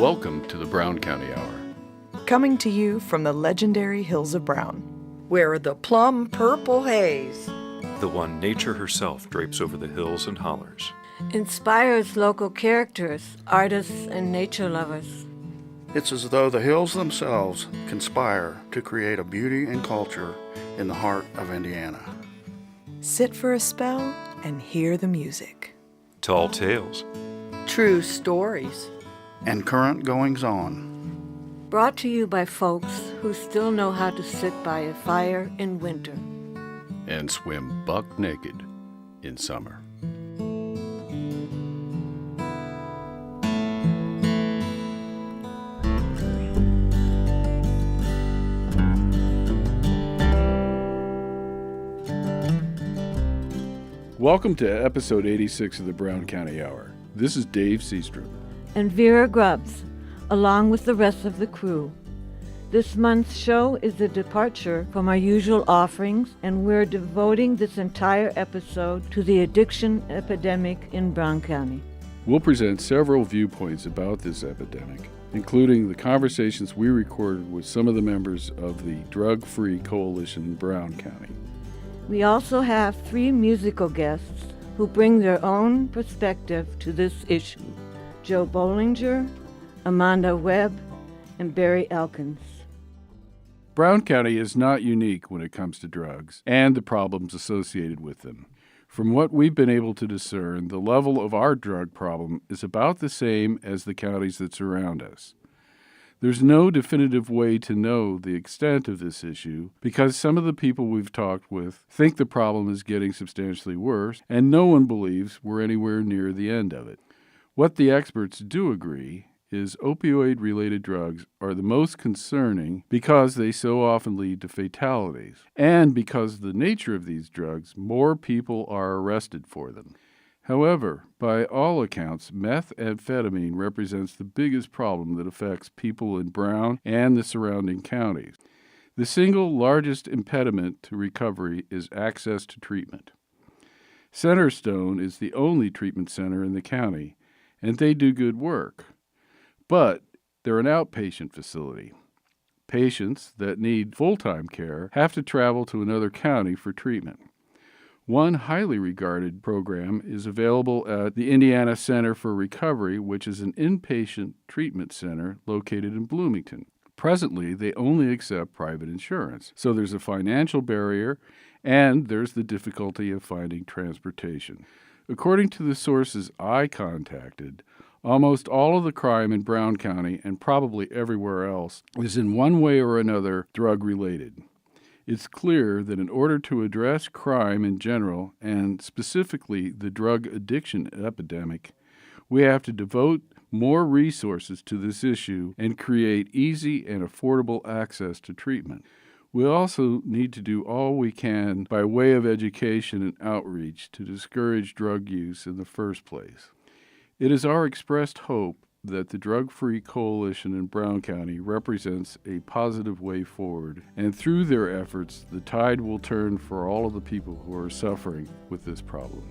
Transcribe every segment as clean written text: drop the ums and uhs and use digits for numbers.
Welcome to the Brown County Hour. Coming to you from the legendary Hills of Brown, where the plum purple haze, the one nature herself drapes over the hills and hollers, inspires local characters, artists, and nature lovers. It's as though the hills themselves conspire to create a beauty and culture in the heart of Indiana. Sit for a spell and hear the music. Tall tales, true stories, and current goings-on. Brought to you by folks who still know how to sit by a fire in winter and swim buck naked in summer. Welcome to episode 86 of the Brown County Hour. This is Dave Seastrom. And Vera Grubbs, along with the rest of the crew. This month's show is a departure from our usual offerings, and we're devoting this entire episode to the addiction epidemic in Brown County. We'll present several viewpoints about this epidemic, including the conversations we recorded with some of the members of the Drug Free Coalition in Brown County. We also have 3 musical guests who bring their own perspective to this issue: Joe Bollinger, Amanda Webb, and Barry Elkins. Brown County is not unique when it comes to drugs and the problems associated with them. From what we've been able to discern, the level of our drug problem is about the same as the counties that surround us. There's no definitive way to know the extent of this issue because some of the people we've talked with think the problem is getting substantially worse, and no one believes we're anywhere near the end of it. What the experts do agree is opioid-related drugs are the most concerning because they so often lead to fatalities, and because of the nature of these drugs, more people are arrested for them. However, by all accounts, methamphetamine represents the biggest problem that affects people in Brown and the surrounding counties. The single largest impediment to recovery is access to treatment. Centerstone is the only treatment center in the county, and they do good work. But they're an outpatient facility. Patients that need full-time care have to travel to another county for treatment. One highly regarded program is available at the Indiana Center for Recovery, which is an inpatient treatment center located in Bloomington. Presently, they only accept private insurance, so there's a financial barrier, and there's the difficulty of finding transportation. According to the sources I contacted, almost all of the crime in Brown County, and probably everywhere else, is in one way or another drug-related. It's clear that in order to address crime in general, and specifically the drug addiction epidemic, we have to devote more resources to this issue and create easy and affordable access to treatment. We also need to do all we can by way of education and outreach to discourage drug use in the first place. It is our expressed hope that the Drug Free Coalition in Brown County represents a positive way forward, and through their efforts, the tide will turn for all of the people who are suffering with this problem.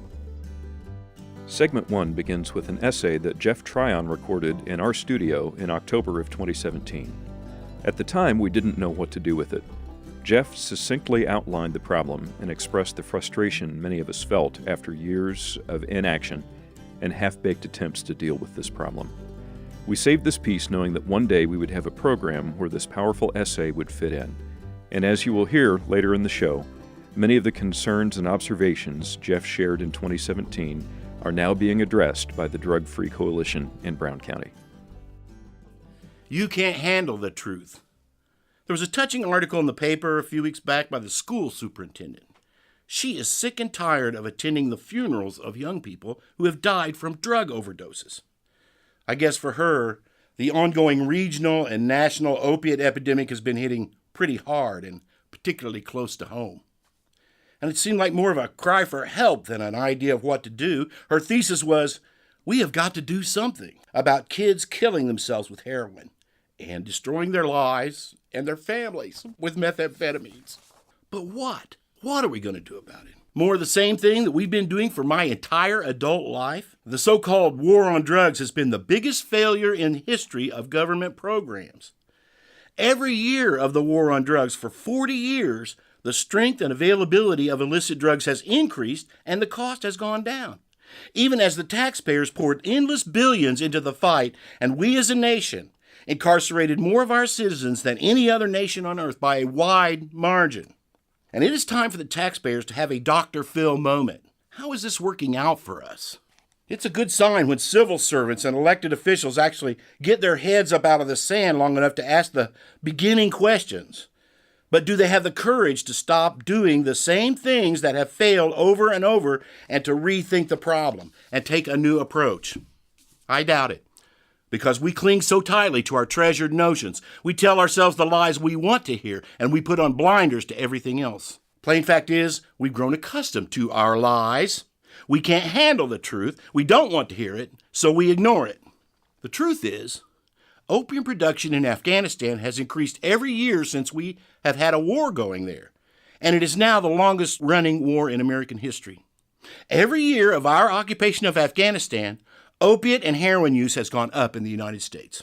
Segment 1 begins with an essay that Jeff Tryon recorded in our studio in October of 2017. At the time, we didn't know what to do with it. Jeff succinctly outlined the problem and expressed the frustration many of us felt after years of inaction and half-baked attempts to deal with this problem. We saved this piece knowing that one day we would have a program where this powerful essay would fit in. And as you will hear later in the show, many of the concerns and observations Jeff shared in 2017 are now being addressed by the Drug Free Coalition in Brown County. You can't handle the truth. There was a touching article in the paper a few weeks back by the school superintendent. She is sick and tired of attending the funerals of young people who have died from drug overdoses. I guess for her, the ongoing regional and national opiate epidemic has been hitting pretty hard and particularly close to home. And it seemed like more of a cry for help than an idea of what to do. Her thesis was, we have got to do something about kids killing themselves with heroin and destroying their lives and their families with methamphetamines. But what? What are we going to do about it? More of the same thing that we've been doing for my entire adult life? The so-called war on drugs has been the biggest failure in the history of government programs. Every year of the war on drugs for 40 years, the strength and availability of illicit drugs has increased and the cost has gone down. Even as the taxpayers poured endless billions into the fight, and we as a nation incarcerated more of our citizens than any other nation on earth by a wide margin. And it is time for the taxpayers to have a Dr. Phil moment. How is this working out for us? It's a good sign when civil servants and elected officials actually get their heads up out of the sand long enough to ask the beginning questions. But do they have the courage to stop doing the same things that have failed over and over and to rethink the problem and take a new approach? I doubt it, because we cling so tightly to our treasured notions. We tell ourselves the lies we want to hear, and we put on blinders to everything else. Plain fact is, we've grown accustomed to our lies. We can't handle the truth. We don't want to hear it, so we ignore it. The truth is, opium production in Afghanistan has increased every year since we have had a war going there, and it is now the longest-running war in American history. Every year of our occupation of Afghanistan, opiate and heroin use has gone up in the United States.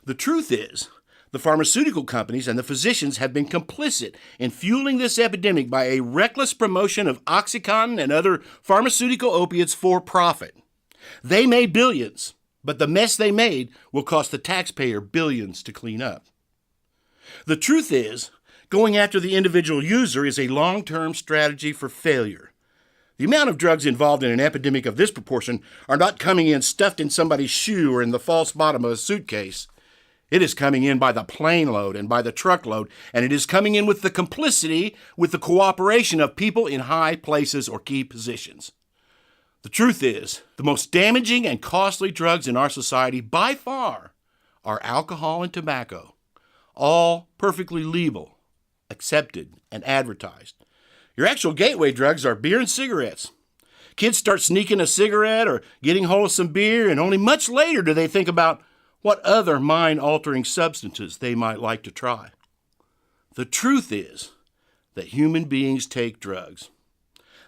The truth is, the pharmaceutical companies and the physicians have been complicit in fueling this epidemic by a reckless promotion of OxyContin and other pharmaceutical opiates for profit. They made billions, but the mess they made will cost the taxpayer billions to clean up. The truth is, going after the individual user is a long-term strategy for failure. The amount of drugs involved in an epidemic of this proportion are not coming in stuffed in somebody's shoe or in the false bottom of a suitcase. It is coming in by the plane load and by the truckload, and it is coming in with the complicity, with the cooperation of people in high places or key positions. The truth is, the most damaging and costly drugs in our society by far are alcohol and tobacco, all perfectly legal, accepted, and advertised. Your actual gateway drugs are beer and cigarettes. Kids start sneaking a cigarette or getting hold of some beer, and only much later do they think about what other mind-altering substances they might like to try. The truth is that human beings take drugs.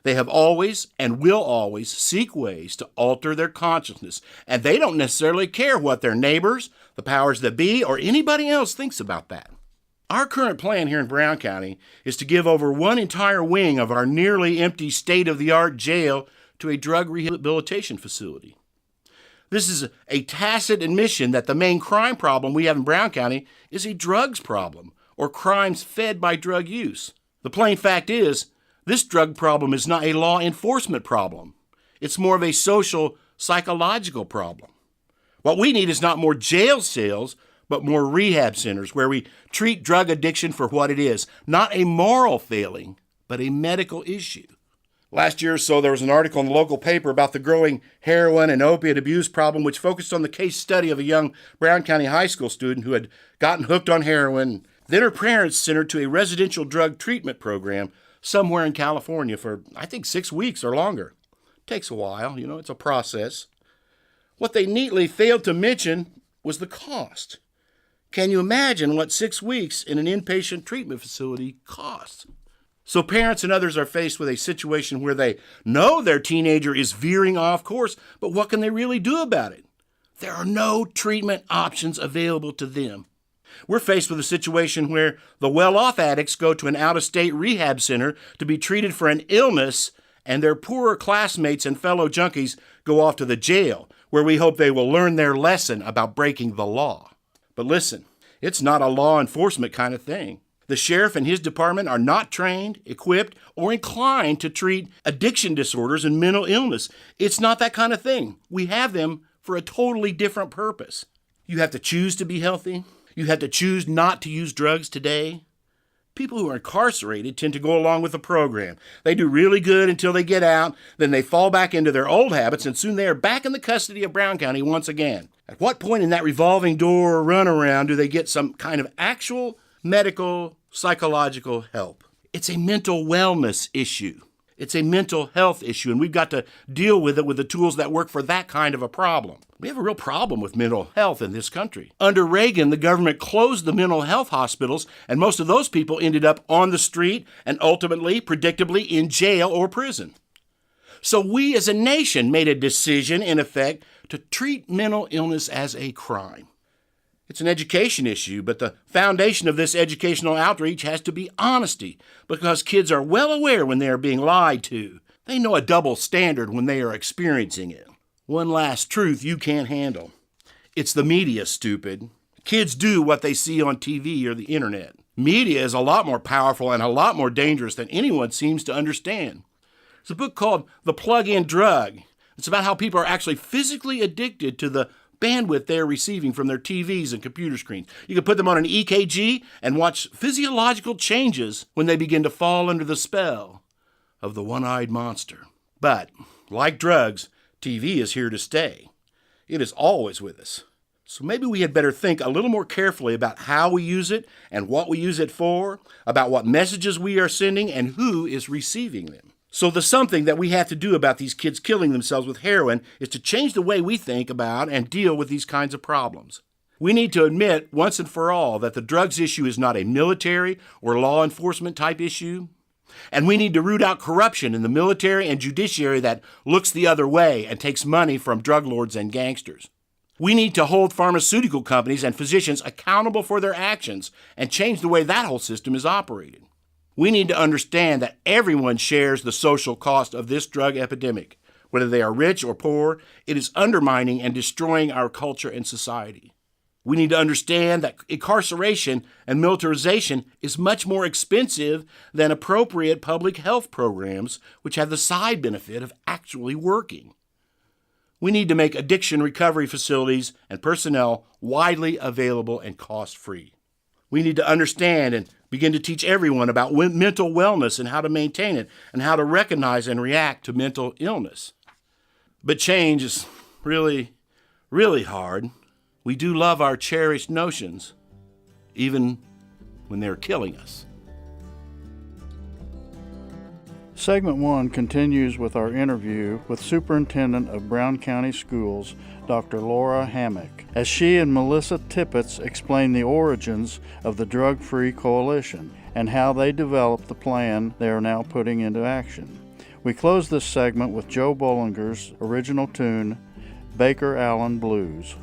They have always and will always seek ways to alter their consciousness, and they don't necessarily care what their neighbors, the powers that be, or anybody else thinks about that. Our current plan here in Brown County is to give over one entire wing of our nearly empty state-of-the-art jail to a drug rehabilitation facility. This is a tacit admission that the main crime problem we have in Brown County is a drugs problem, or crimes fed by drug use. The plain fact is, this drug problem is not a law enforcement problem. It's more of a social, psychological problem. What we need is not more jail cells, but more rehab centers where we treat drug addiction for what it is, not a moral failing, but a medical issue. Last year or so, there was an article in the local paper about the growing heroin and opiate abuse problem, which focused on the case study of a young Brown County high school student who had gotten hooked on heroin. Then her parents sent her to a residential drug treatment program somewhere in California for, I think, 6 weeks or longer. Takes a while, it's a process. What they neatly failed to mention was the cost. Can you imagine what 6 weeks in an inpatient treatment facility costs? So parents and others are faced with a situation where they know their teenager is veering off course, but what can they really do about it? There are no treatment options available to them. We're faced with a situation where the well-off addicts go to an out-of-state rehab center to be treated for an illness, and their poorer classmates and fellow junkies go off to the jail, where we hope they will learn their lesson about breaking the law. But listen, it's not a law enforcement kind of thing. The sheriff and his department are not trained, equipped, or inclined to treat addiction disorders and mental illness. It's not that kind of thing. We have them for a totally different purpose. You have to choose to be healthy. You have to choose not to use drugs today. People who are incarcerated tend to go along with the program. They do really good until they get out, then they fall back into their old habits, and soon they are back in the custody of Brown County once again. At what point in that revolving door runaround do they get some kind of actual medical, psychological help? It's a mental wellness issue. It's a mental health issue, and we've got to deal with it with the tools that work for that kind of a problem. We have a real problem with mental health in this country. Under Reagan, the government closed the mental health hospitals, and most of those people ended up on the street and ultimately, predictably, in jail or prison. So we as a nation made a decision, in effect, to treat mental illness as a crime. It's an education issue, but the foundation of this educational outreach has to be honesty, because kids are well aware when they are being lied to. They know a double standard when they are experiencing it. One last truth you can't handle. It's the media, stupid. Kids do what they see on TV or the internet. Media is a lot more powerful and a lot more dangerous than anyone seems to understand. There's a book called The Plug-In Drug. It's about how people are actually physically addicted to the bandwidth they're receiving from their TVs and computer screens. You can put them on an EKG and watch physiological changes when they begin to fall under the spell of the one-eyed monster. But, like drugs, TV is here to stay. It is always with us. So maybe we had better think a little more carefully about how we use it and what we use it for, about what messages we are sending and who is receiving them. So the something that we have to do about these kids killing themselves with heroin is to change the way we think about and deal with these kinds of problems. We need to admit once and for all that the drugs issue is not a military or law enforcement type issue. And we need to root out corruption in the military and judiciary that looks the other way and takes money from drug lords and gangsters. We need to hold pharmaceutical companies and physicians accountable for their actions and change the way that whole system is operated. We need to understand that everyone shares the social cost of this drug epidemic. Whether they are rich or poor, it is undermining and destroying our culture and society. We need to understand that incarceration and militarization is much more expensive than appropriate public health programs, which have the side benefit of actually working. We need to make addiction recovery facilities and personnel widely available and cost-free. We need to understand and begin to teach everyone about mental wellness and how to maintain it and how to recognize and react to mental illness. But change is really, really hard. We do love our cherished notions, even when they're killing us. Segment 1 continues with our interview with Superintendent of Brown County Schools, Dr. Laura Hammack, as she and Melissa Tippits explain the origins of the Drug Free Coalition and how they developed the plan they are now putting into action. We close this segment with Joe Bollinger's original tune, Baker Allen Blues.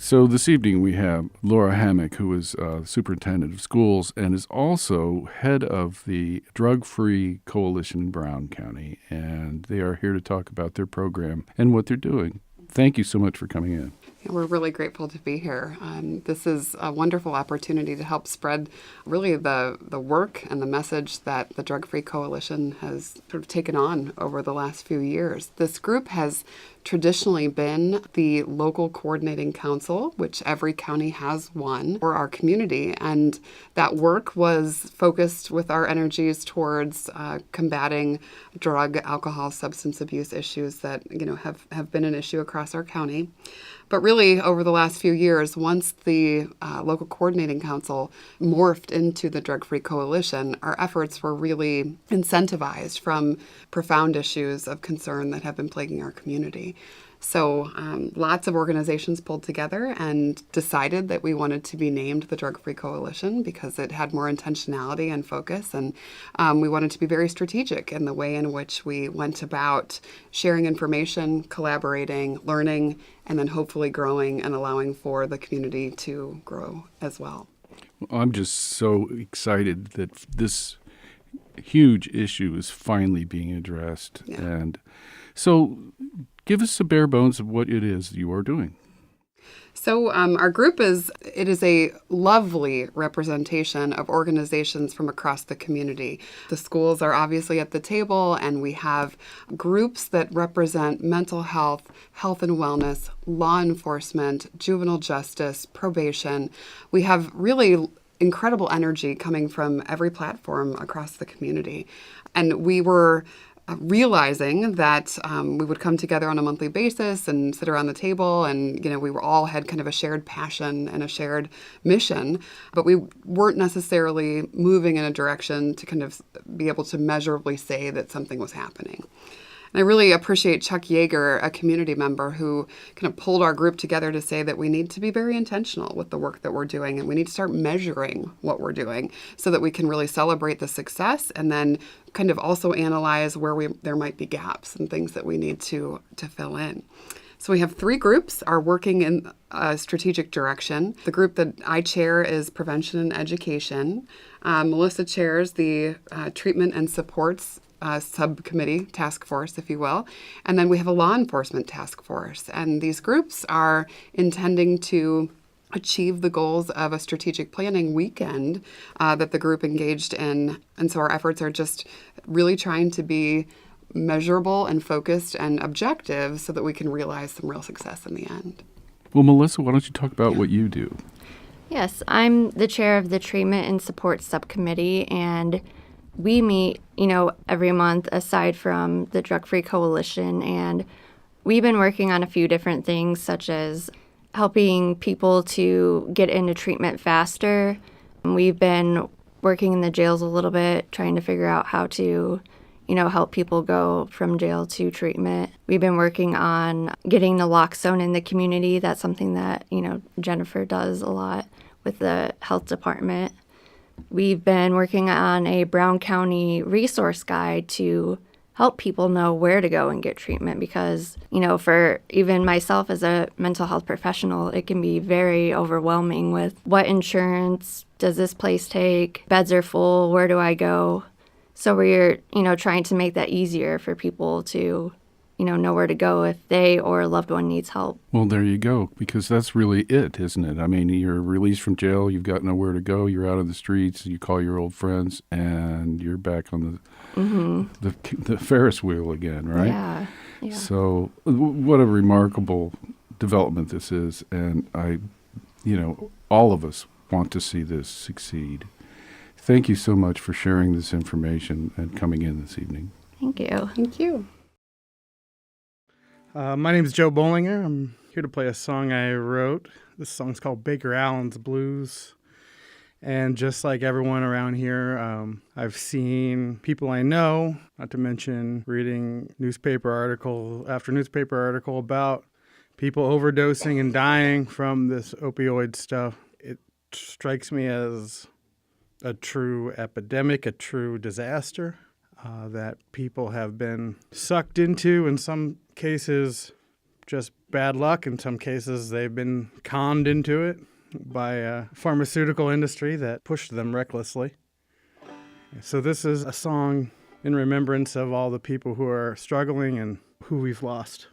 So this evening we have Laura Hammack, who is Superintendent of Schools and is also head of the Drug Free Coalition in Brown County, and they are here to talk about their program and what they're doing. Thank you so much for coming in. We're really grateful to be here. This is a wonderful opportunity to help spread really the work and the message that the Drug Free Coalition has sort of taken on over the last few years. This group has traditionally been the local coordinating council, which every county has one, for our community. And that work was focused with our energies towards combating drug, alcohol, substance abuse issues that have been an issue across our county. But really, over the last few years, once the local coordinating council morphed into the Drug Free Coalition, our efforts were really incentivized from profound issues of concern that have been plaguing our community. So lots of organizations pulled together and decided that we wanted to be named the Drug Free Coalition because it had more intentionality and focus. And we wanted to be very strategic in the way in which we went about sharing information, collaborating, learning, and then hopefully growing and allowing for the community to grow as well. I'm just so excited that this huge issue is finally being addressed. Yeah. And so give us the bare bones of what it is you are doing. So our group is a lovely representation of organizations from across the community. The schools are obviously at the table, and we have groups that represent mental health, health and wellness, law enforcement, juvenile justice, probation. We have really incredible energy coming from every platform across the community. And we were realizing that we would come together on a monthly basis and sit around the table, and we were all had kind of a shared passion and a shared mission, but we weren't necessarily moving in a direction to kind of be able to measurably say that something was happening. And I really appreciate Chuck Yeager, a community member, who kind of pulled our group together to say that we need to be very intentional with the work that we're doing, and we need to start measuring what we're doing so that we can really celebrate the success and then kind of also analyze where there might be gaps and things that we need to fill in. So we have 3 groups are working in a strategic direction. The group that I chair is Prevention and Education. Melissa chairs the Treatment and Supports subcommittee, task force, if you will. And then we have a law enforcement task force. And these groups are intending to achieve the goals of a strategic planning weekend that the group engaged in. And so our efforts are just really trying to be measurable and focused and objective so that we can realize some real success in the end. Well, Melissa, why don't you talk about what you do? Yes, I'm the chair of the Treatment and Support Subcommittee, and we meet, every month aside from the Drug Free Coalition, and we've been working on a few different things, such as helping people to get into treatment faster. We've been working in the jails a little bit, trying to figure out how to, help people go from jail to treatment. We've been working on getting naloxone in the community. That's something that, Jennifer does a lot with the health department. We've been working on a Brown County resource guide to help people know where to go and get treatment because, for even myself as a mental health professional, it can be very overwhelming with what insurance does this place take? Beds are full, where do I go? So we're, trying to make that easier for people to, know where to go if they or a loved one needs help. Well, there you go, because that's really it, isn't it? I mean, you're released from jail, you've got nowhere to go, you're out on the streets, you call your old friends, and you're back on the Ferris wheel again, right? Yeah. So what a remarkable development this is, and all of us want to see this succeed. Thank you so much for sharing this information and coming in this evening. Thank you. Thank you. My name is Joe Bollinger. I'm here to play a song I wrote. This song's called Baker Allen's Blues. And just like everyone around here, I've seen people I know, not to mention reading newspaper article after newspaper article about people overdosing and dying from this opioid stuff. It strikes me as a true epidemic, a true disaster that people have been sucked into. In some cases, just bad luck. In some cases, they've been conned into it by a pharmaceutical industry that pushed them recklessly. So this is a song in remembrance of all the people who are struggling and who we've lost.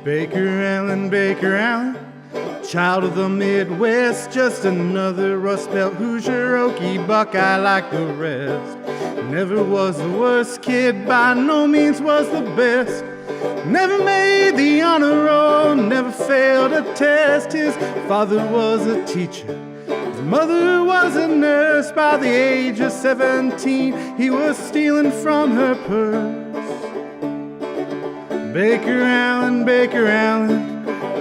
Baker Allen, child of the Midwest, just another Rust Belt Hoosier, Okie Buckeye like the rest. Never was the worst kid, by no means was the best. Never made the honor roll, never failed a test. His father was a teacher, his mother was a nurse. By the age of 17, he was stealing from her purse. Baker Allen,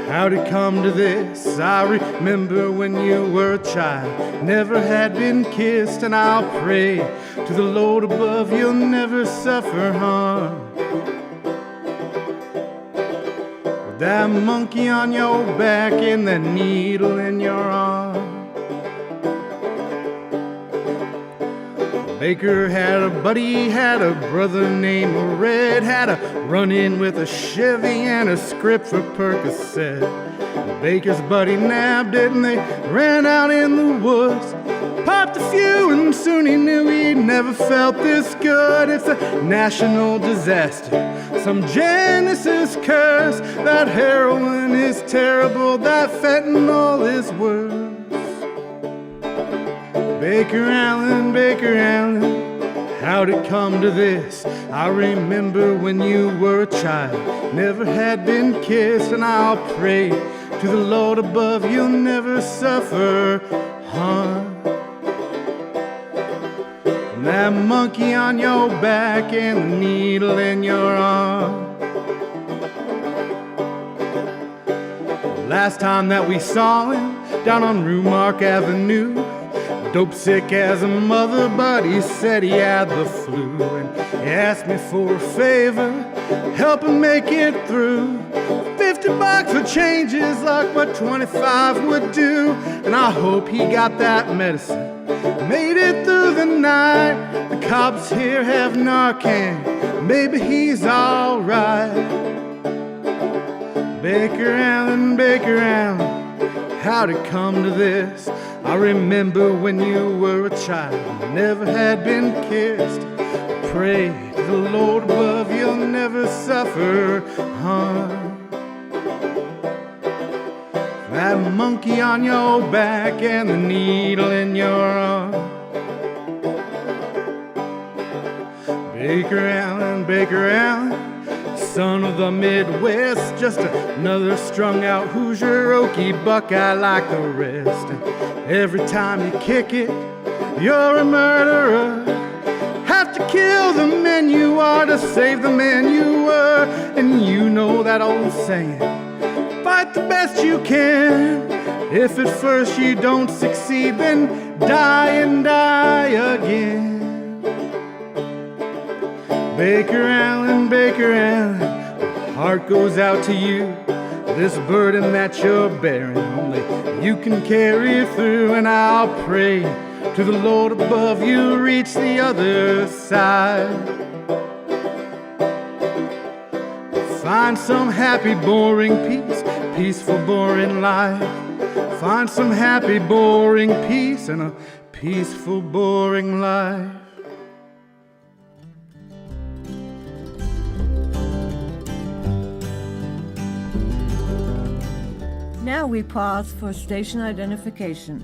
how'd it come to this? I remember when you were a child, never had been kissed, and I'll pray to the Lord above you'll never suffer harm. With that monkey on your back and that needle in your arm. Baker had a buddy, had a brother named Red, had a run-in with a Chevy and a script for Percocet. Baker's buddy nabbed it and they ran out in the woods. Popped a few and soon he knew he'd never felt this good. It's a national disaster, some Genesis curse. That heroin is terrible, that fentanyl is worse. Baker Allen, how'd it come to this? I remember when you were a child, never had been kissed, and I'll pray to the Lord above you'll never suffer harm. monkey on your back and the needle in your arm. Last time that we saw him down on Rumark Avenue, dope sick as a mother, but he said he had the flu. And he asked me for a favor, help him make it through. $50 for changes like what 25 would do. And I hope he got that medicine, made it through the night. The cops here have Narcan, maybe he's alright. Baker Allen, how'd it come to this? I remember when you were a child, never had been kissed. Pray to the Lord above, you'll never suffer harm. That monkey on your back and the needle in your arm. Baker Allen, son of the Midwest, just another strung out Hoosier, Okie Buckeye like the rest. Every time you kick it, you're a murderer. Have to kill the men you are to save the man you were. And you know that old saying, fight the best you can. If at first you don't succeed, then die and die again. Baker Allen, my heart goes out to you. This burden that you're bearing, only you can carry it through. And I'll pray to the Lord above you reach the other side. Find some happy, boring peace, peaceful, boring life. Find some happy, boring peace and a peaceful, boring life. Now we pause for station identification.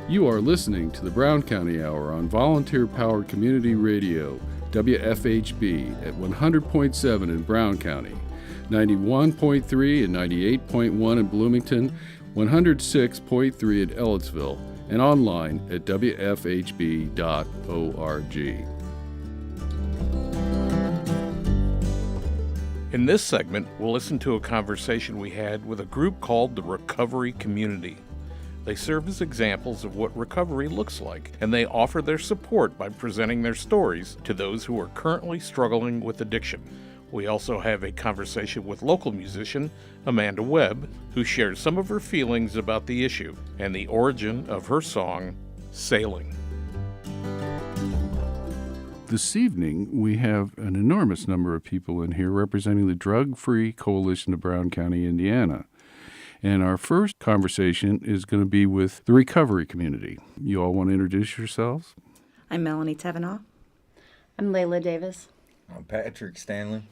You are listening to the Brown County Hour on volunteer-powered community radio, WFHB, at 100.7 in Brown County, 91.3 and 98.1 in Bloomington, 106.3 in Ellettsville, and online at WFHB.org. In this segment, we'll listen to a conversation we had with a group called the Recovery Community. They serve as examples of what recovery looks like, and they offer their support by presenting their stories to those who are currently struggling with addiction. We also have a conversation with local musician Amanda Webb, who shares some of her feelings about the issue and the origin of her song, Sailing. This evening, we have an enormous number of people in here representing the Drug Free Coalition of Brown County, Indiana. And our first conversation is going to be with the recovery community. You all want to introduce yourselves? I'm Melanie Tevenoff. I'm Layla Davis. I'm Patrick Stanley.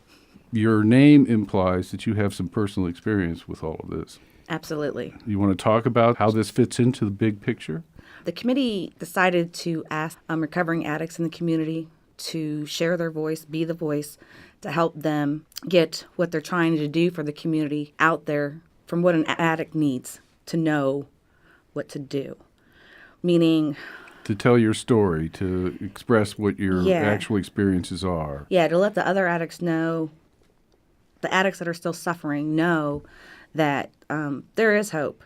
Your name implies that you have some personal experience with all of this. Absolutely. You want to talk about how this fits into the big picture? The committee decided to ask recovering addicts in the community to share their voice, be the voice, to help them get what they're trying to do for the community out there from what an addict needs to know what to do. Meaning, to tell your story, to express what your actual experiences are. Yeah, to let the other addicts know, the addicts that are still suffering know that there is hope,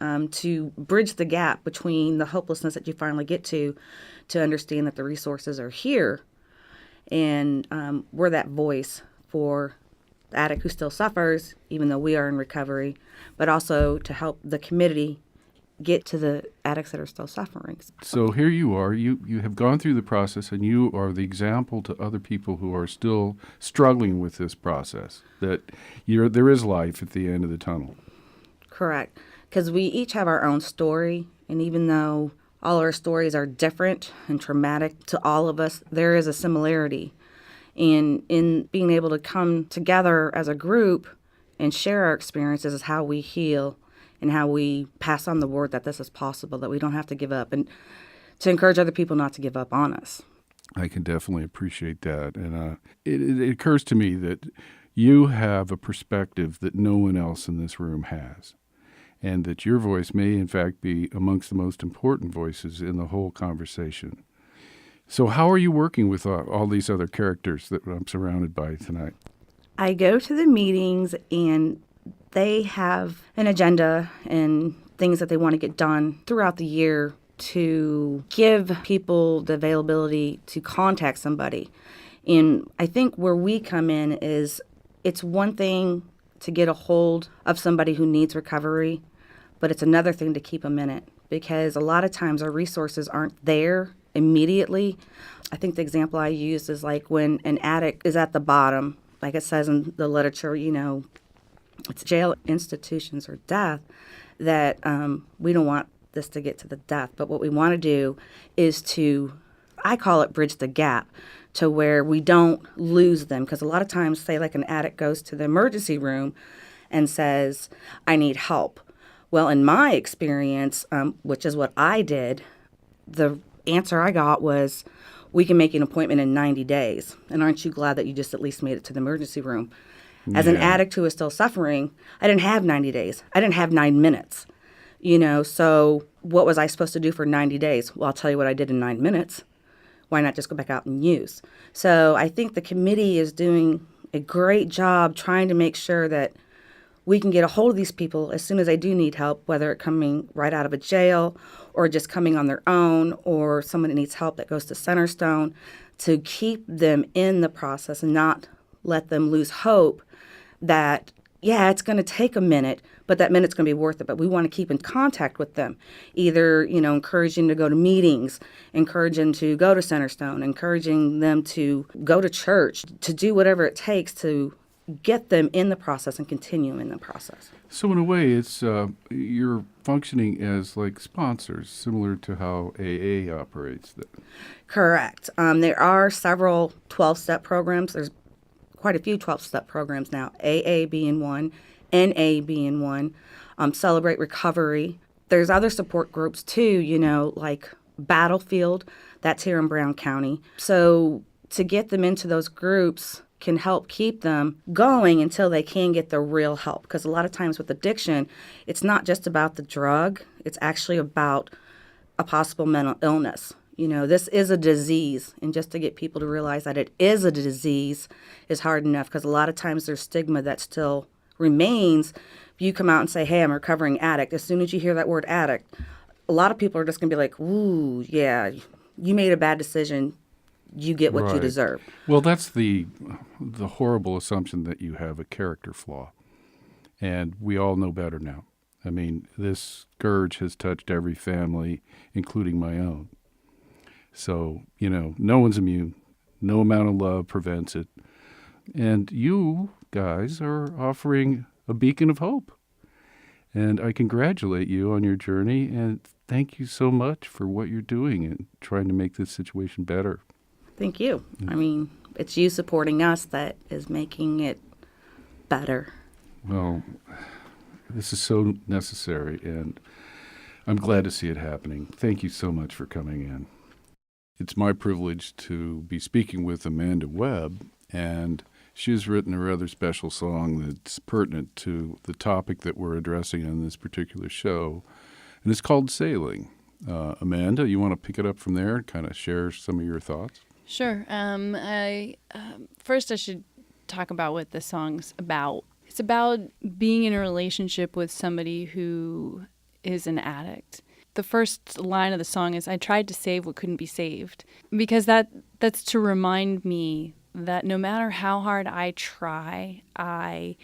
to bridge the gap between the hopelessness that you finally get to understand that the resources are here, and we're that voice for the addict who still suffers, even though we are in recovery, but also to help the community get to the addicts that are still suffering. So here you are, you have gone through the process, and you are the example to other people who are still struggling with this process, that there is life at the end of the tunnel. Correct, because we each have our own story, and even though all our stories are different and traumatic to all of us, there is a similarity in being able to come together as a group and share our experiences is how we heal and how we pass on the word that this is possible, that we don't have to give up, and to encourage other people not to give up on us. I can definitely appreciate that. And it occurs to me that you have a perspective that no one else in this room has, and that your voice may, in fact, be amongst the most important voices in the whole conversation. So how are you working with all these other characters that I'm surrounded by tonight? I go to the meetings and they have an agenda and things that they want to get done throughout the year to give people the availability to contact somebody. And I think where we come in is it's one thing to get a hold of somebody who needs recovery, but it's another thing to keep them in it, because a lot of times our resources aren't there immediately. I think the example I use is like when an addict is at the bottom, like it says in the literature, it's jail, institutions, or death, that we don't want this to get to the death. But what we want to do is I call it bridge the gap to where we don't lose them. Because a lot of times, say like an addict goes to the emergency room and says, I need help. Well, in my experience, which is what I did, the answer I got was, we can make an appointment in 90 days. And aren't you glad that you just at least made it to the emergency room? As an addict who is still suffering, I didn't have 90 days. I didn't have 9 minutes. So what was I supposed to do for 90 days? Well, I'll tell you what I did in 9 minutes. Why not just go back out and use? So I think the committee is doing a great job trying to make sure that we can get a hold of these people as soon as they do need help, whether it's coming right out of a jail or just coming on their own, or someone that needs help that goes to Centerstone, to keep them in the process and not let them lose hope that, yeah, it's going to take a minute, but that minute's going to be worth it. But we want to keep in contact with them, either, encouraging to go to meetings, encouraging to go to Centerstone, encouraging them to go to church, to do whatever it takes to get them in the process and continue in the process. So in a way, it's you're functioning as like sponsors, similar to how AA operates. Correct. There are several 12-step programs. There's quite a few 12-step programs now, AA being one, NA being one, Celebrate Recovery. There's other support groups too, like Battlefield, that's here in Brown County. So to get them into those groups can help keep them going until they can get the real help. Because a lot of times with addiction, it's not just about the drug, it's actually about a possible mental illness. This is a disease, and just to get people to realize that it is a disease is hard enough, because a lot of times there's stigma that still remains. If you come out and say, hey, I'm a recovering addict, as soon as you hear that word addict, a lot of people are just going to be like, ooh, yeah, you made a bad decision. You get what you deserve. Well, that's the horrible assumption that you have a character flaw. And we all know better now. I mean, this scourge has touched every family, including my own. So, no one's immune. No amount of love prevents it. And you guys are offering a beacon of hope. And I congratulate you on your journey, and thank you so much for what you're doing and trying to make this situation better. Thank you. I mean, it's you supporting us that is making it better. Well, this is so necessary, and I'm glad to see it happening. Thank you so much for coming in. It's my privilege to be speaking with Amanda Webb, and she has written a rather special song that's pertinent to the topic that we're addressing on this particular show, and it's called Sailing. Amanda, you want to pick it up from there and kind of share some of your thoughts? Sure. First, I should talk about what the song's about. It's about being in a relationship with somebody who is an addict. The first line of the song is, I tried to save what couldn't be saved. Because that's to remind me that no matter how hard I try, I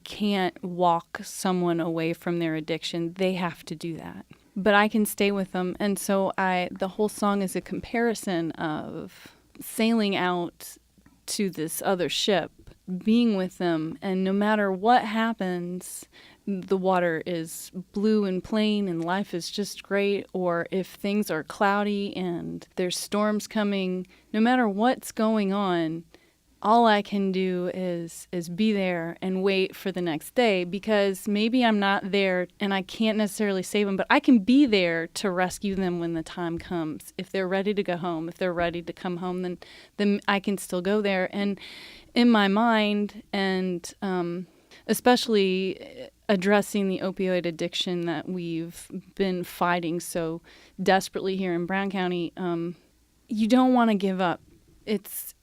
can't walk someone away from their addiction. They have to do that. But I can stay with them. And so the whole song is a comparison of sailing out to this other ship, being with them, and no matter what happens, the water is blue and plain and life is just great, or if things are cloudy and there's storms coming, no matter what's going on, all I can do is be there and wait for the next day, because maybe I'm not there and I can't necessarily save them, but I can be there to rescue them when the time comes. If they're ready to go home, if they're ready to come home, then I can still go there. And in my mind, and especially addressing the opioid addiction that we've been fighting so desperately here in Brown County, you don't want to give up. It's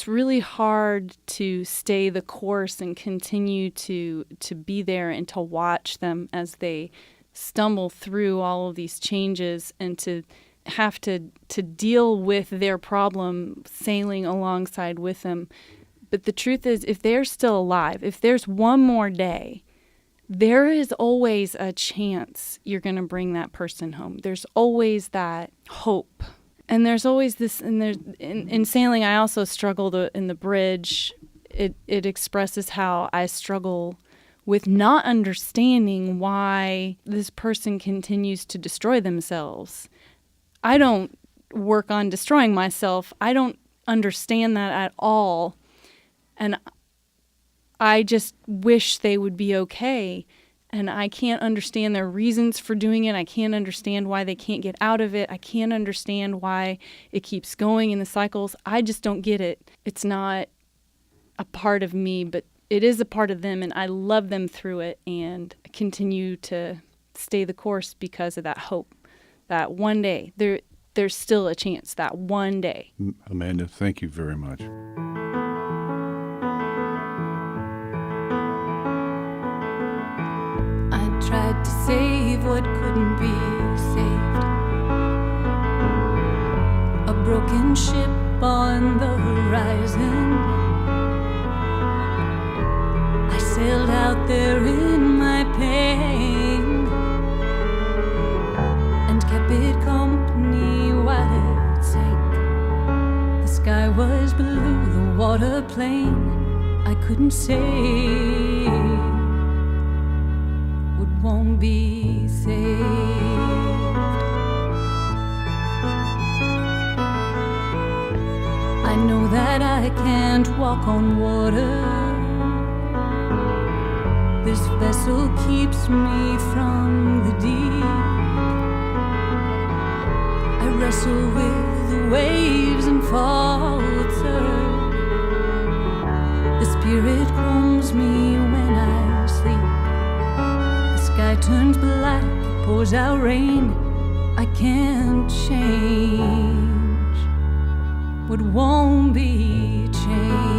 really hard to stay the course and continue to be there and to watch them as they stumble through all of these changes and to have to deal with their problem sailing alongside with them. But the truth is, if they're still alive, if there's one more day, there is always a chance you're going to bring that person home. There's always that hope. And there's always this, and in sailing, I also struggled in the bridge. It expresses how I struggle with not understanding why this person continues to destroy themselves. I don't work on destroying myself. I don't understand that at all. And I just wish they would be okay. And I can't understand their reasons for doing it. I can't understand why they can't get out of it. I can't understand why it keeps going in the cycles. I just don't get it. It's not a part of me, but it is a part of them, and I love them through it and continue to stay the course because of that hope that one day there's still a chance, that one day. Amanda, thank you very much. I tried to save what couldn't be saved. A broken ship on the horizon. I sailed out there in my pain and kept it company while it sank. The sky was blue, the water plain. I couldn't say what won't be saved. I know that I can't walk on water. This vessel keeps me from the deep. I wrestle with the waves and falter. The spirit calms me when I sleep. The sky turns black, it pours out rain. I can't change what won't be changed.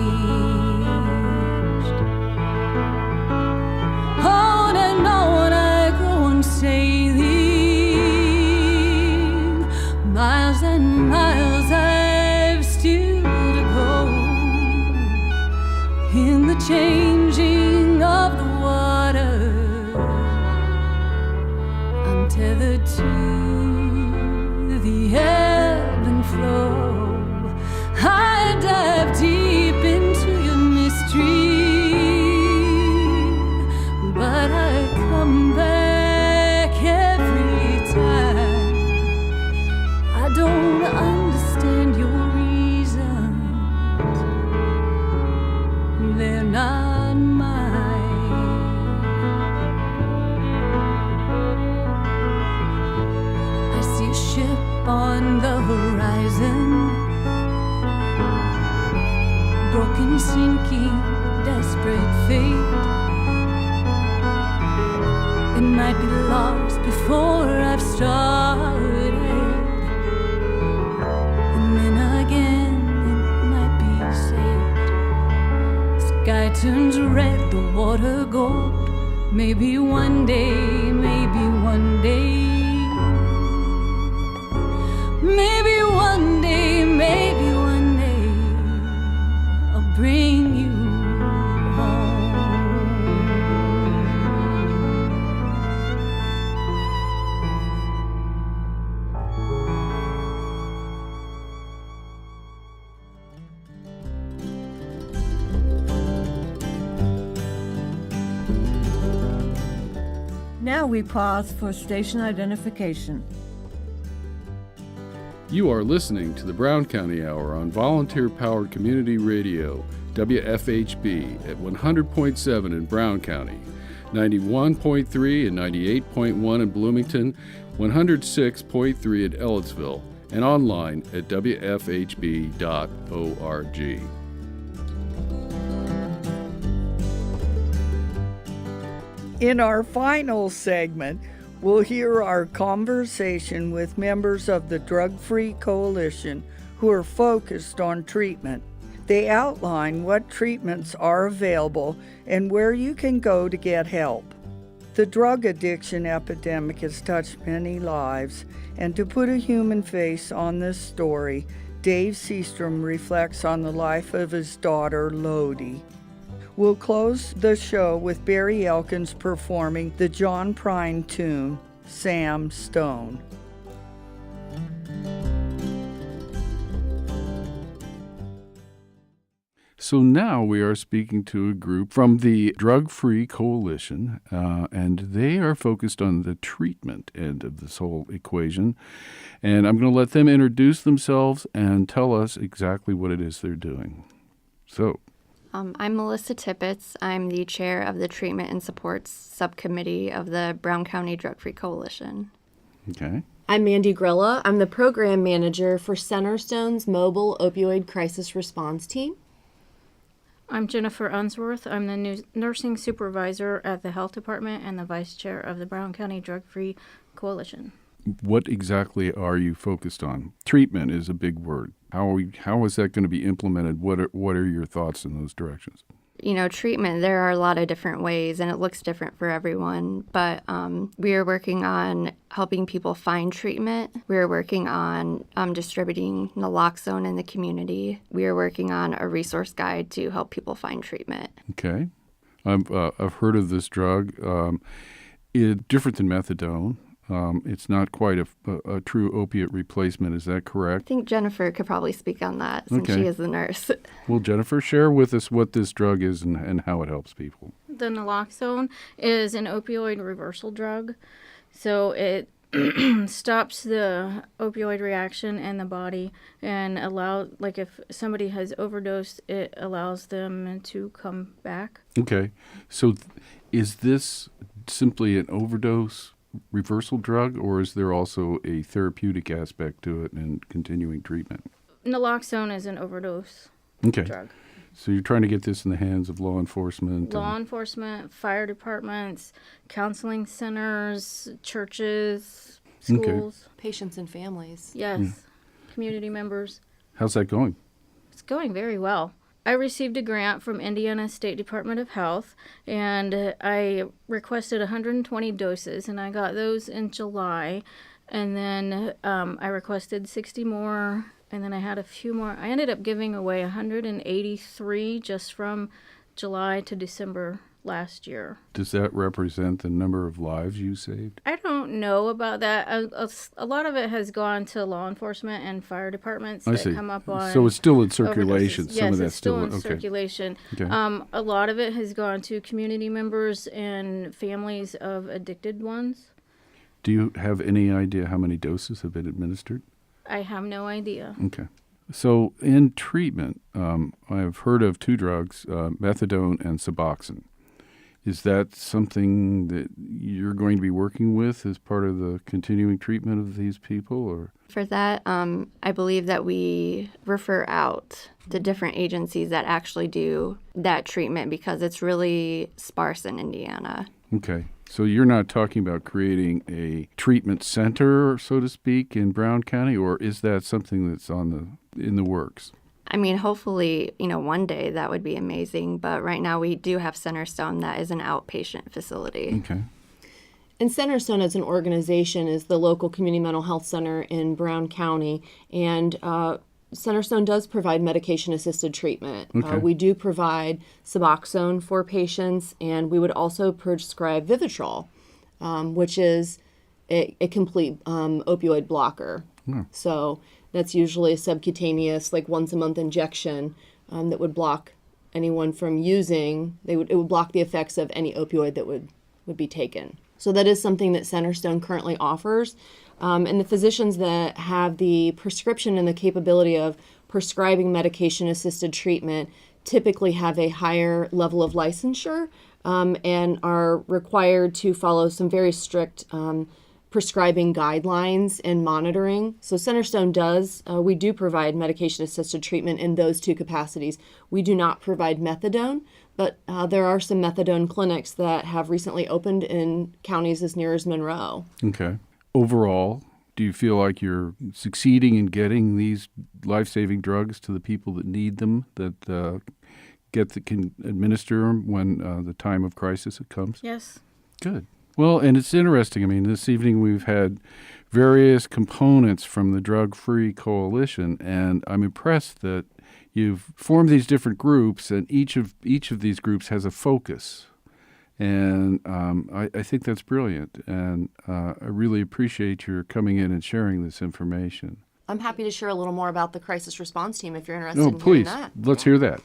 Miles and miles I've still to go in the changing of the water. I'm tethered to the ebb and flow. I dive deep into your mystery, but I come back every time. I don't understand your reasons, they're not mine. I see a ship on the horizon, broken, sinking, desperate fate. It might be lost before I've started. Sky turns red, the water gold. Maybe one day, maybe one day. Maybe one day, maybe one day I'll bring you Now we pause for station identification. You are listening to the Brown County Hour on volunteer-powered community radio, WFHB, at 100.7 in Brown County, 91.3 and 98.1 in Bloomington, 106.3 at Ellettsville, and online at WFHB.org. In our final segment, We'll hear our conversation with members of the Drug Free Coalition who are focused on treatment. They outline what treatments are available and where you can go to get help. The drug addiction epidemic has touched many lives, and to put a human face on this story, Dave Seastrom reflects on the life of his daughter, Lodie. We'll close the show with Barry Elkins performing the John Prine tune, Sam Stone. So now we are speaking to a group from the Drug Free Coalition, and they are focused on the treatment end of this whole equation. And I'm going to let them introduce themselves and tell us exactly what it is they're doing. So, I'm Melissa Tippits. I'm the chair of the Treatment and Supports Subcommittee of the Brown County Drug Free Coalition. Okay. I'm Mandy Grilla. I'm the program manager for Centerstone's Mobile Opioid Crisis Response Team. I'm Jennifer Unsworth. I'm the nursing supervisor at the Health Department and the vice chair of the Brown County Drug Free Coalition. What exactly are you focused on? Treatment is a big word. How is that going to be implemented? What are your thoughts in those directions? Treatment, there are a lot of different ways, and it looks different for everyone. But we are working on helping people find treatment. We are working on distributing naloxone in the community. We are working on a resource guide to help people find treatment. Okay. I've heard of this drug. It's different than methadone. It's not quite a true opiate replacement. Is that correct? I think Jennifer could probably speak on that since she is the nurse. Well, Jennifer, share with us what this drug is and how it helps people. The naloxone is an opioid reversal drug. So it stops the opioid reaction in the body and if somebody has overdosed, it allows them to come back. Okay. So is this simply an overdose reversal drug, or is there also a therapeutic aspect to it and continuing treatment? Naloxone is an overdose drug. So you're trying to get this in the hands of law enforcement? Law enforcement, fire departments, counseling centers, churches, schools. Patients and families. Yes, community members. How's that going? It's going very well. I received a grant from Indiana State Department of Health, and I requested 120 doses, and I got those in July. And then I requested 60 more, and then I had a few more. I ended up giving away 183 just from July to December last year. Does that represent the number of lives you saved? I don't know about that. A lot of it has gone to law enforcement and fire departments that come up on. So it's still in circulation. Yes, it's still in circulation. Okay. A lot of it has gone to community members and families of addicted ones. Do you have any idea how many doses have been administered? I have no idea. Okay. So in treatment, I've heard of two drugs, methadone and Suboxone. Is that something that you're going to be working with as part of the continuing treatment of these people, or? For that, I believe that we refer out to different agencies that actually do that treatment because it's really sparse in Indiana. Okay. So you're not talking about creating a treatment center, so to speak, in Brown County, or is that something that's in the works? I mean, hopefully, one day that would be amazing. But right now we do have Centerstone that is an outpatient facility. Okay. And Centerstone as an organization is the local community mental health center in Brown County. And Centerstone does provide medication-assisted treatment. Okay. We do provide Suboxone for patients, and we would also prescribe Vivitrol, which is a complete opioid blocker. So that's usually a subcutaneous, once-a-month injection that would block anyone from using. It would block the effects of any opioid that would be taken. So that is something that Centerstone currently offers. And the physicians that have the prescription and the capability of prescribing medication-assisted treatment typically have a higher level of licensure and are required to follow some very strict prescribing guidelines and monitoring. So Centerstone does, we do provide medication-assisted treatment in those two capacities. We do not provide methadone, But there are some methadone clinics that have recently opened in counties as near as Monroe. Okay. Overall, do you feel like you're succeeding in getting these life-saving drugs to the people that need them, that can administer them when the time of crisis comes? Yes. Good. Well, and it's interesting. I mean, this evening we've had various components from the Drug Free Coalition, and I'm impressed that you've formed these different groups, and each of these groups has a focus. And I think that's brilliant, and I really appreciate your coming in and sharing this information. I'm happy to share a little more about the crisis response team if you're interested in please. hearing that. Let's hear that.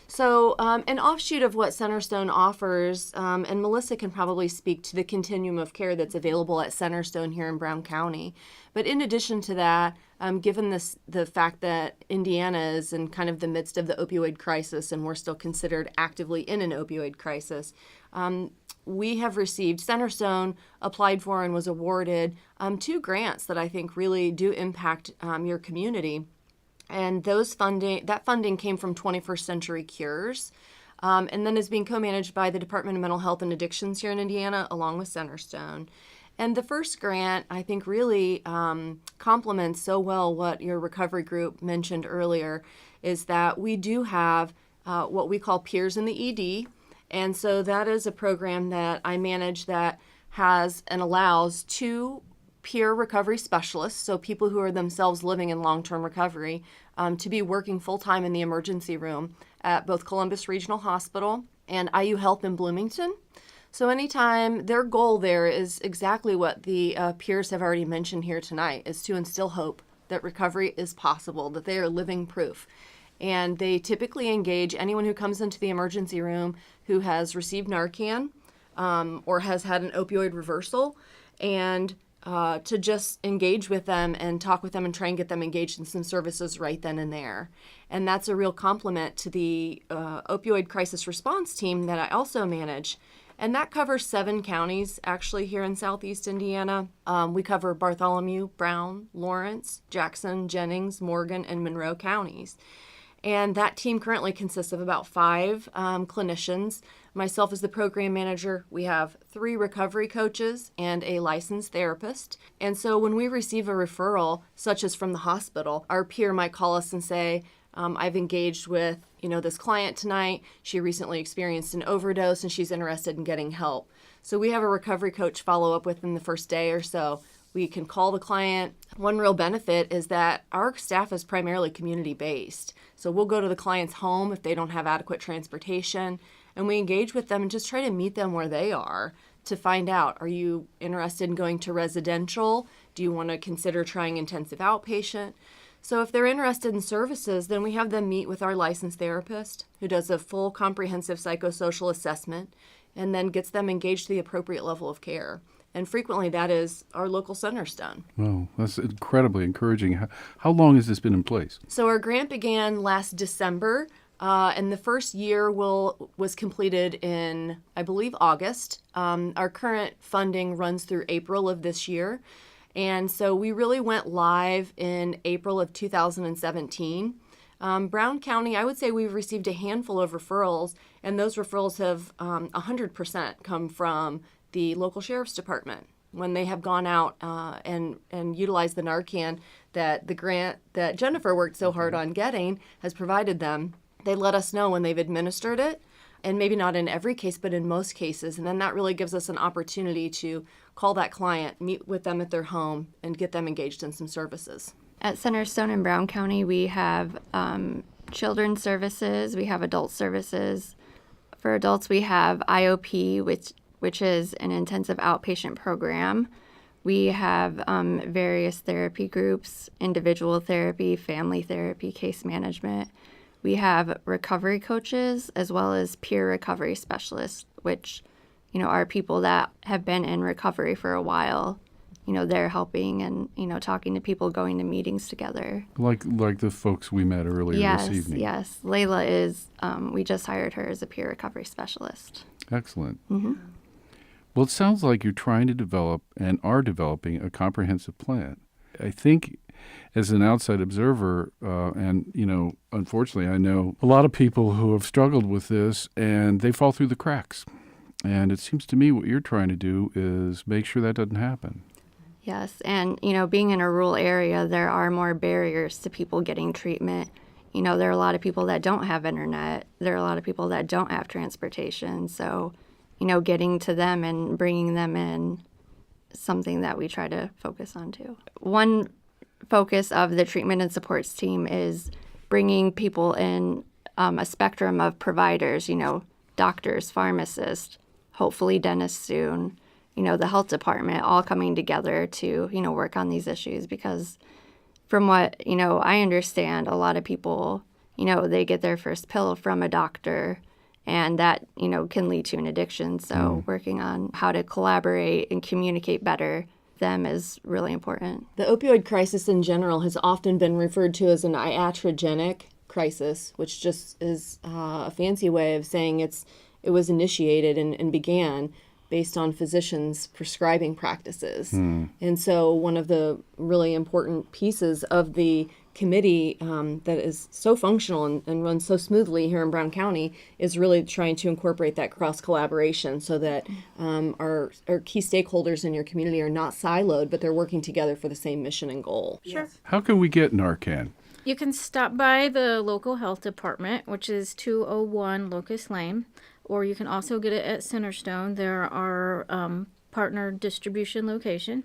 So an offshoot of what Centerstone offers, and Melissa can probably speak to the continuum of care that's available at Centerstone here in Brown County. But in addition to that, given the fact that Indiana is in kind of the midst of the opioid crisis and we're still considered actively in an opioid crisis, we have received, Centerstone applied for and was awarded 2 grants that I think really do impact your community. And that funding came from 21st Century Cures, and then is being co-managed by the Department of Mental Health and Addictions here in Indiana, along with Centerstone. And the first grant, I think, really complements so well what your recovery group mentioned earlier, is that we do have what we call Peers in the ED. And so that is a program that I manage that has and allows 2 peer recovery specialists, so people who are themselves living in long-term recovery, to be working full-time in the emergency room at both Columbus Regional Hospital and IU Health in Bloomington. So anytime, their goal there is exactly what the peers have already mentioned here tonight, is to instill hope that recovery is possible, that they are living proof. And they typically engage anyone who comes into the emergency room who has received Narcan or has had an opioid reversal, and to just engage with them and talk with them and try and get them engaged in some services right then and there. And that's a real compliment to the opioid crisis response team that I also manage. And that covers 7 counties actually here in Southeast Indiana. We cover Bartholomew, Brown, Lawrence, Jackson, Jennings, Morgan, and Monroe counties. And that team currently consists of about 5 clinicians. Myself as the program manager, we have 3 recovery coaches and a licensed therapist. And so when we receive a referral, such as from the hospital, our peer might call us and say, I've engaged with, this client tonight. She recently experienced an overdose and she's interested in getting help. So we have a recovery coach follow up within the first day or so. We can call the client. One real benefit is that our staff is primarily community-based. So we'll go to the client's home if they don't have adequate transportation, and we engage with them and just try to meet them where they are to find out, are you interested in going to residential? Do you want to consider trying intensive outpatient? So if they're interested in services, then we have them meet with our licensed therapist who does a full comprehensive psychosocial assessment and then gets them engaged to the appropriate level of care. And frequently that is our local Centerstone. Wow, that's incredibly encouraging. How long has this been in place? So our grant began last December, and the first year was completed in, I believe, August. Our current funding runs through April of this year. And so we really went live in April of 2017. Brown County, I would say we've received a handful of referrals, and those referrals have 100% come from the local sheriff's department when they have gone out and utilized the Narcan that the grant that Jennifer worked so hard on getting has provided them. They let us know when they've administered it, and maybe not in every case, but in most cases. And then that really gives us an opportunity to call that client, meet with them at their home, and get them engaged in some services. At Centerstone in Brown County, we have children's services, we have adult services. For adults, we have IOP, which is an intensive outpatient program. We have various therapy groups, individual therapy, family therapy, case management. We have recovery coaches as well as peer recovery specialists, which, are people that have been in recovery for a while. They're helping and, talking to people, going to meetings together. Like the folks we met earlier this evening. Yes. Layla is, we just hired her as a peer recovery specialist. Excellent. Mm-hmm. Well, it sounds like you're trying to develop and are developing a comprehensive plan. I think as an outside observer, and, unfortunately, I know a lot of people who have struggled with this, and they fall through the cracks. And it seems to me what you're trying to do is make sure that doesn't happen. Yes, and, being in a rural area, there are more barriers to people getting treatment. There are a lot of people that don't have internet. There are a lot of people that don't have transportation. So, getting to them and bringing them in is something that we try to focus on, too. One focus of the treatment and supports team is bringing people in a spectrum of providers, doctors, pharmacists, hopefully dentists soon, the health department, all coming together to, work on these issues. Because from what, I understand, a lot of people, they get their first pill from a doctor, and that, can lead to an addiction. So working on how to collaborate and communicate better them is really important. The opioid crisis in general has often been referred to as an iatrogenic crisis, which just is a fancy way of saying it was initiated and began based on physicians' prescribing practices. And so one of the really important pieces of the committee that is so functional and runs so smoothly here in Brown County is really trying to incorporate that cross-collaboration so that our key stakeholders in your community are not siloed, but they're working together for the same mission and goal. Sure. How can we get Narcan? You can stop by the local health department, which is 201 Locust Lane, or you can also get it at Centerstone. They're our partner distribution location.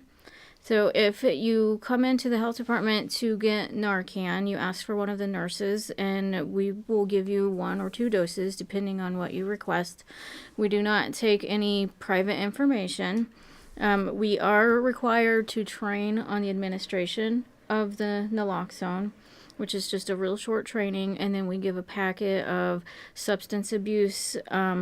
So if you come into the health department to get Narcan, you ask for one of the nurses, and we will give you 1 or 2 doses depending on what you request. We do not take any private information. We are required to train on the administration of the naloxone, which is just a real short training, and then we give a packet of substance abuse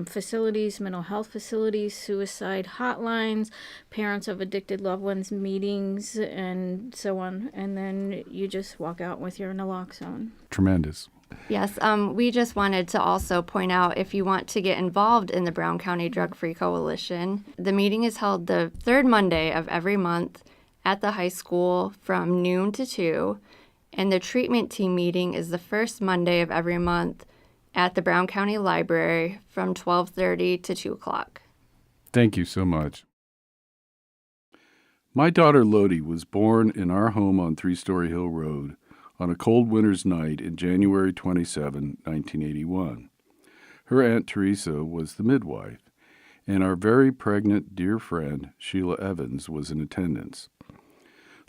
facilities, mental health facilities, suicide hotlines, parents of addicted loved ones meetings, and so on. And then you just walk out with your naloxone. Tremendous. Yes, we just wanted to also point out, if you want to get involved in the Brown County Drug Free Coalition, the meeting is held the 3rd Monday of every month at the high school from noon to 2. And the treatment team meeting is the 1st Monday of every month at the Brown County Library from 12:30 to 2 o'clock. Thank you so much. My daughter Lodie was born in our home on 3-Story Hill Road on a cold winter's night in January 27, 1981. Her Aunt Teresa was the midwife, and our very pregnant dear friend Sheila Evans was in attendance.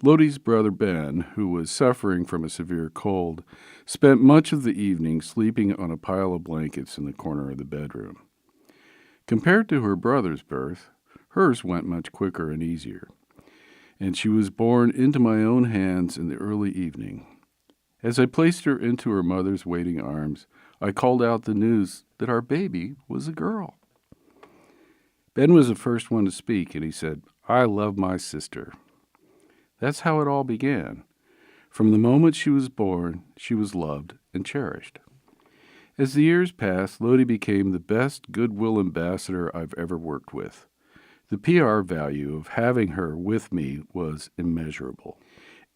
Lodie's brother Ben, who was suffering from a severe cold, spent much of the evening sleeping on a pile of blankets in the corner of the bedroom. Compared to her brother's birth, hers went much quicker and easier, and she was born into my own hands in the early evening. As I placed her into her mother's waiting arms, I called out the news that our baby was a girl. Ben was the first one to speak, and he said, "I love my sister." That's how it all began. From the moment she was born, she was loved and cherished. As the years passed, Lodie became the best goodwill ambassador I've ever worked with. The PR value of having her with me was immeasurable.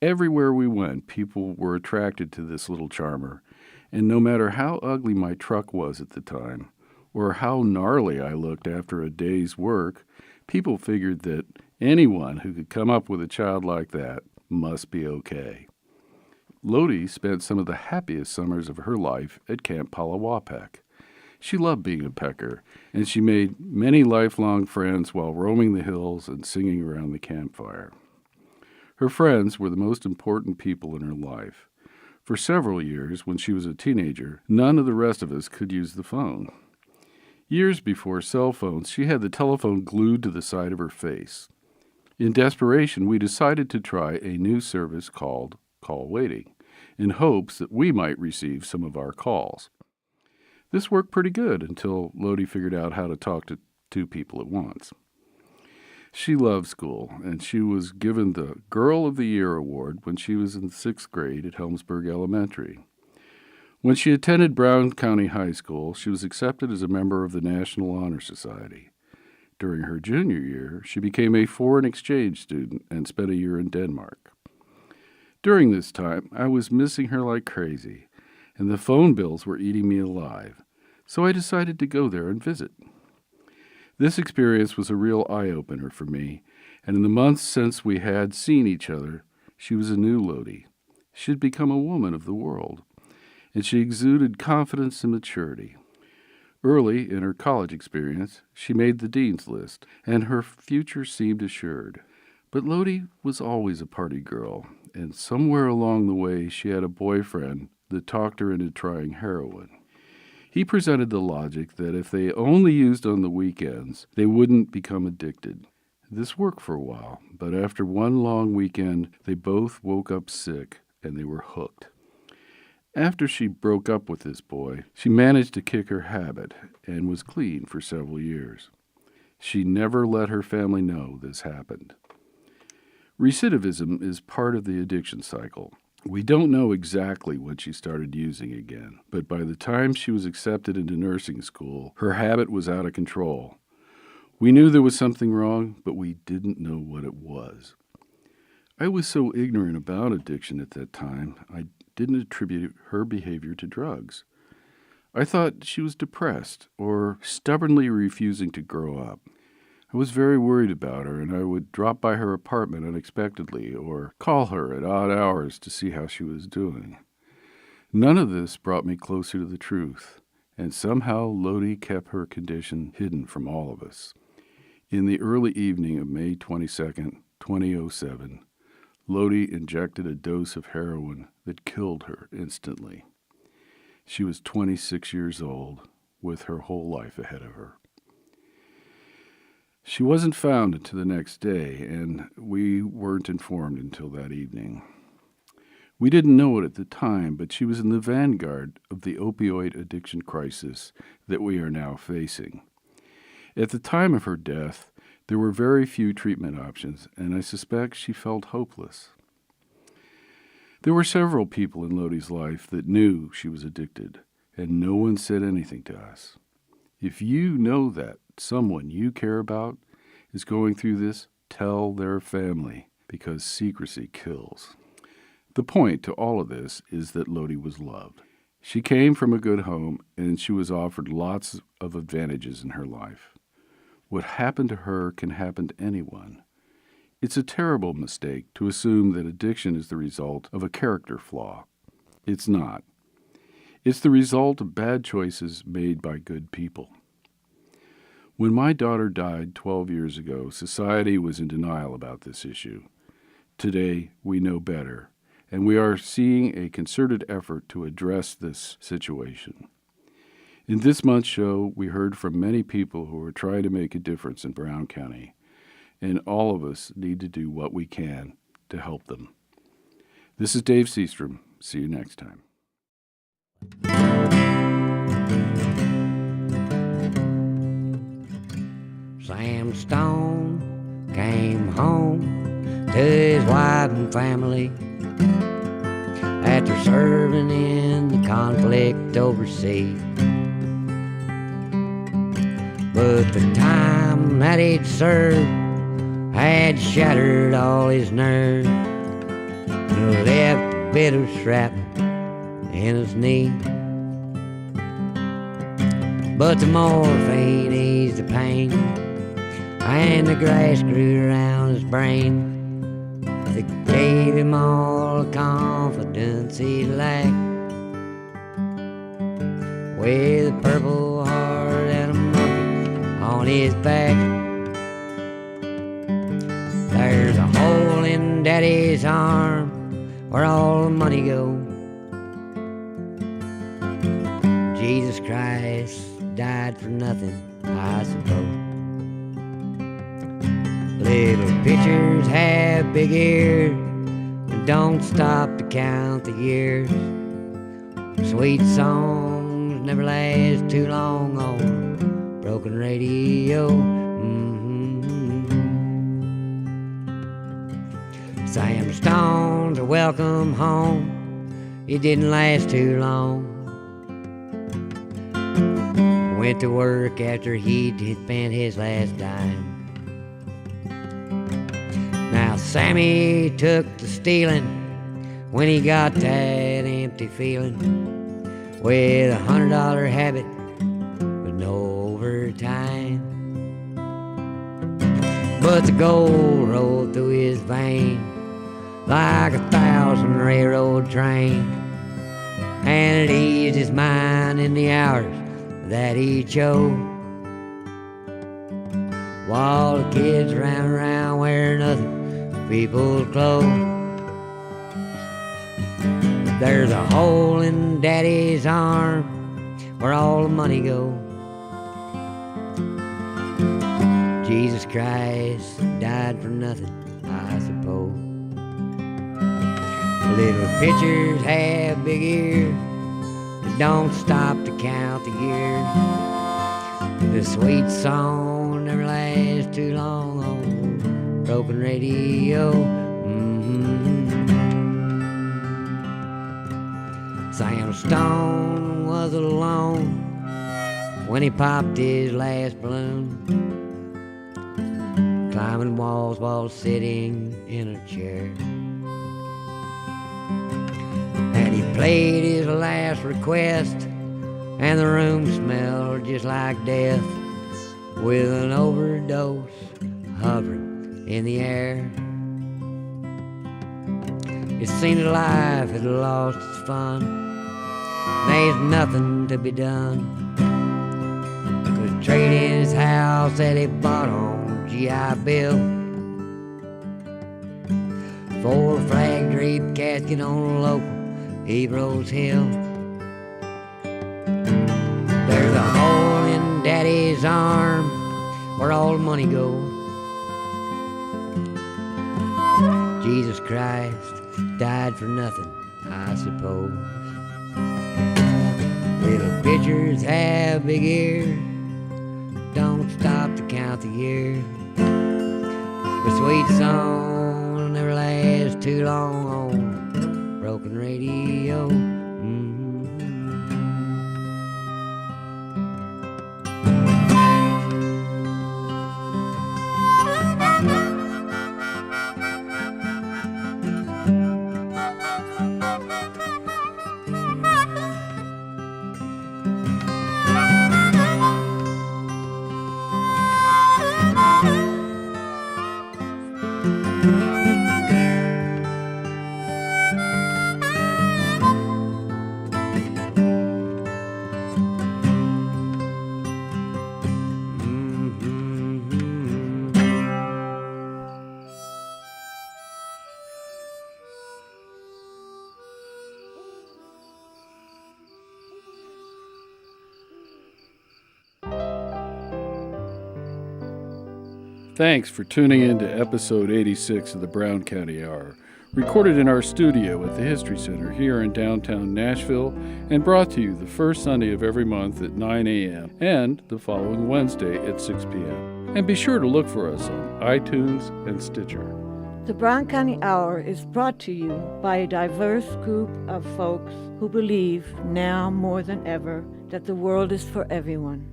Everywhere we went, people were attracted to this little charmer, and no matter how ugly my truck was at the time, or how gnarly I looked after a day's work, people figured that anyone who could come up with a child like that must be okay. Lodie spent some of the happiest summers of her life at Camp Palawapak. She loved being a pecker, and she made many lifelong friends while roaming the hills and singing around the campfire. Her friends were the most important people in her life. For several years, when she was a teenager, none of the rest of us could use the phone. Years before cell phones, she had the telephone glued to the side of her face. In desperation, we decided to try a new service called Call Waiting, in hopes that we might receive some of our calls. This worked pretty good until Lodie figured out how to talk to 2 people at once. She loved school, and she was given the Girl of the Year award when she was in 6th grade at Helmsburg Elementary. When she attended Brown County High School, she was accepted as a member of the National Honor Society. During her junior year, she became a foreign exchange student and spent a year in Denmark. During this time, I was missing her like crazy, and the phone bills were eating me alive, so I decided to go there and visit. This experience was a real eye-opener for me, and in the months since we had seen each other, she was a new Lodie. She had become a woman of the world, and she exuded confidence and maturity. Early in her college experience, she made the dean's list, and her future seemed assured. But Lodie was always a party girl, and somewhere along the way she had a boyfriend that talked her into trying heroin. He presented the logic that if they only used on the weekends, they wouldn't become addicted. This worked for a while, but after one long weekend, they both woke up sick, and they were hooked. After she broke up with this boy, she managed to kick her habit and was clean for several years. She never let her family know this happened. Recidivism is part of the addiction cycle. We don't know exactly when she started using again, but by the time she was accepted into nursing school, her habit was out of control. We knew there was something wrong, but we didn't know what it was. I was so ignorant about addiction at that time, I didn't attribute her behavior to drugs. I thought she was depressed or stubbornly refusing to grow up. I was very worried about her, and I would drop by her apartment unexpectedly or call her at odd hours to see how she was doing. None of this brought me closer to the truth, and somehow Lodie kept her condition hidden from all of us. In the early evening of May 22nd, 2007, Lodie injected a dose of heroin that killed her instantly. She was 26 years old, with her whole life ahead of her. She wasn't found until the next day, and we weren't informed until that evening. We didn't know it at the time, but she was in the vanguard of the opioid addiction crisis that we are now facing. At the time of her death, there were very few treatment options, and I suspect she felt hopeless. There were several people in Lodie's life that knew she was addicted, and no one said anything to us. If you know that someone you care about is going through this, tell their family, because secrecy kills. The point to all of this is that Lodie was loved. She came from a good home, and she was offered lots of advantages in her life. What happened to her can happen to anyone. It's a terrible mistake to assume that addiction is the result of a character flaw. It's not. It's the result of bad choices made by good people. When my daughter died 12 years ago, society was in denial about this issue. Today, we know better, and we are seeing a concerted effort to address this situation. In this month's show, we heard from many people who are trying to make a difference in Brown County, and all of us need to do what we can to help them. This is Dave Seastrom. See you next time. Sam Stone came home to his wife and family after serving in the conflict overseas. But the time that he'd served had shattered all his nerves and left a bit of shrapnel in his knee. But the morphine eased the pain, and the grass grew around his brain. That gave him all the confidence he lacked. With a purple heart and a monkey on his back. There's a hole in Daddy's arm where all the money goes. Jesus Christ died for nothing, I suppose. Little pitchers have big ears, but don't stop to count the years. Sweet songs never last too long on broken radio. Sam Stone's a welcome home. It didn't last too long. Went to work after he'd spent his last dime. Now Sammy took to stealing when he got that empty feeling with $100 habit with no overtime. But the gold rolled through his vein like 1,000 railroad trains, and it eased his mind in the hours that he chose, while the kids ran around wearing other people's clothes. There's a hole in Daddy's arm where all the money goes. Jesus Christ died for nothing, I suppose. Little pitchers have big ears, don't stop to count the years. The sweet song never lasts too long on broken radio. Centerstone was alone when he popped his last balloon, climbing walls while sitting in a chair. And he played his last request, and the room smelled just like death, with an overdose hovering in the air. It seemed life had lost its fun. There's nothing to be done. Could trade in his house that he bought on GI Bill for a flag draped casket on a local Hebrews Hill. There's a hole in Daddy's arm where all the money goes. Jesus Christ died for nothing, I suppose. Little pitchers have big ears, don't stop to count the years. The sweet song will never last too long on broken radio. Thanks for tuning in to episode 86 of the Brown County Hour, recorded in our studio at the History Center here in downtown Nashville and brought to you the first Sunday of every month at 9 a.m. and the following Wednesday at 6 p.m. And be sure to look for us on iTunes and Stitcher. The Brown County Hour is brought to you by a diverse group of folks who believe now more than ever that the world is for everyone.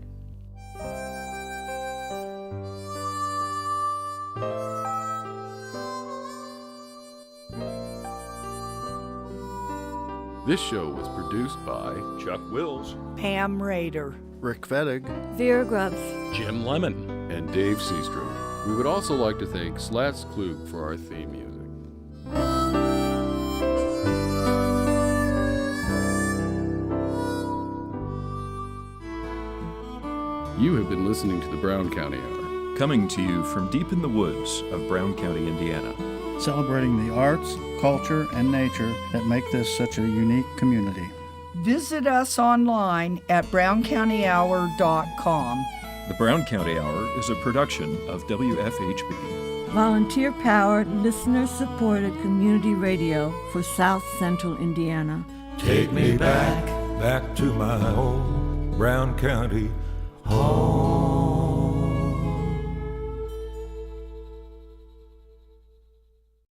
This show was produced by Chuck Wills, Pam Rader, Rick Fettig, Vera Grubbs, Jim Lemon, and Dave Seastrom. We would also like to thank Slats Klug for our theme music. You have been listening to the Brown County Hour, coming to you from deep in the woods of Brown County, Indiana. celebrating the arts, culture, and nature that make this such a unique community. Visit us online at browncountyhour.com. The Brown County Hour is a production of WFHB. Volunteer-powered, listener-supported community radio for South Central Indiana. Take me back to my old Brown County home.